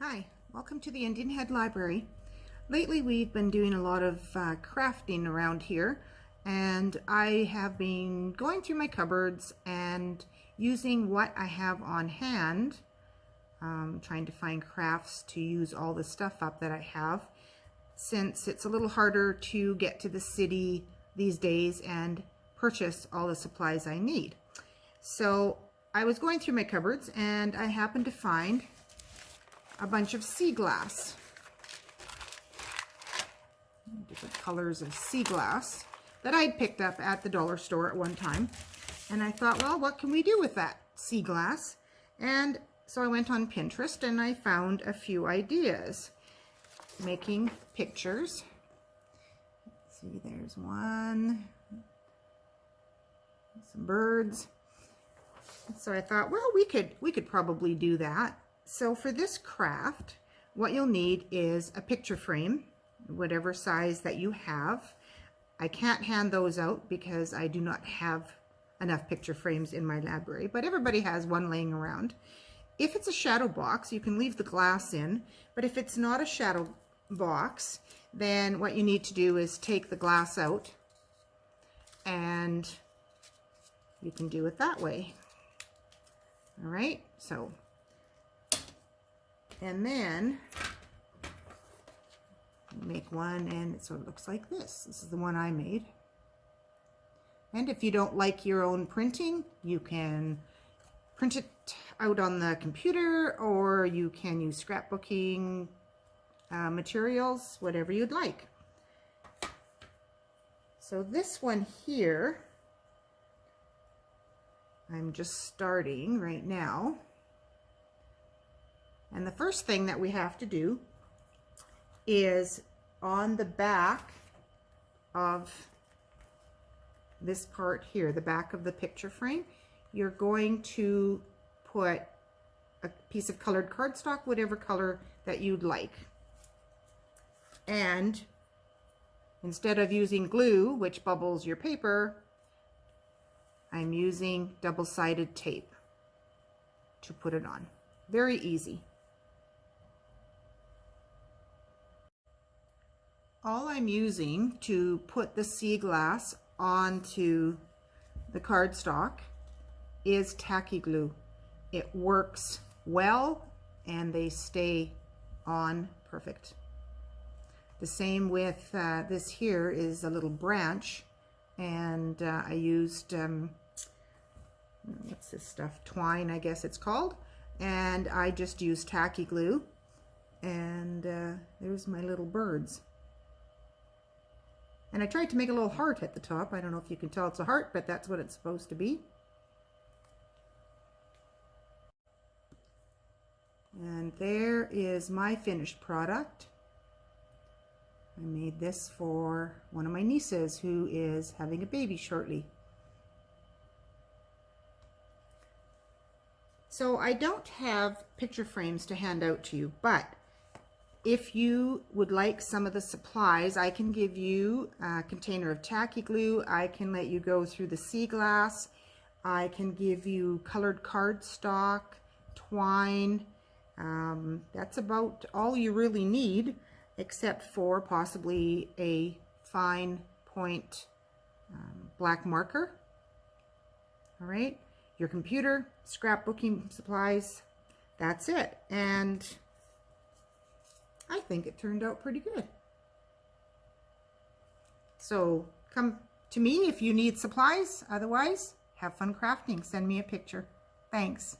Hi, welcome to the Indian Head Library. Lately we've been doing a lot of crafting around here, and I have been going through my cupboards and using what I have on hand, trying to find crafts to use all the stuff up that I have, since it's a little harder to get to the city these days and purchase all the supplies I need. So I was going through my cupboards and I happened to find a bunch of sea glass, different colors of sea glass that I'd picked up at the dollar store at one time. And I thought, well, what can we do with that sea glass? And so I went on Pinterest and I found a few ideas. Making pictures. Let's see, there's one. Some birds. So I thought, well, we could probably do that. So for this craft, what you'll need is a picture frame, whatever size that you have. I can't hand those out because I do not have enough picture frames in my library, but everybody has one laying around. If it's a shadow box, you can leave the glass in, but if it's not a shadow box, then what you need to do is take the glass out, and you can do it that way. All right, so and then make one, and it sort of looks like this. This is the one I made. And if you don't like your own printing, you can print it out on the computer, or you can use scrapbooking materials, whatever you'd like. So this one here, I'm just starting right now. And the first thing that we have to do is on the back of this part here, the back of the picture frame, you're going to put a piece of colored cardstock, whatever color that you'd like. And instead of using glue, which bubbles your paper, I'm using double-sided tape to put it on. Very easy. All I'm using to put the sea glass onto the cardstock is tacky glue. It works well and they stay on perfect. The same with this here is a little branch, and I used what's this stuff, twine I guess it's called, and I just used tacky glue, and there's my little birds. And I tried to make a little heart at the top. I don't know if you can tell it's a heart, but that's what it's supposed to be. And there is my finished product. I made this for one of my nieces who is having a baby shortly. So I don't have picture frames to hand out to you, but if you would like some of the supplies, I can give you a container of tacky glue. I can let you go through the sea glass. I can give you colored cardstock, twine. That's about all you really need, except for possibly a fine point black marker. All right, your computer, scrapbooking supplies, that's it. And I think it turned out pretty good. So come to me if you need supplies. Otherwise, have fun crafting. Send me a picture. Thanks.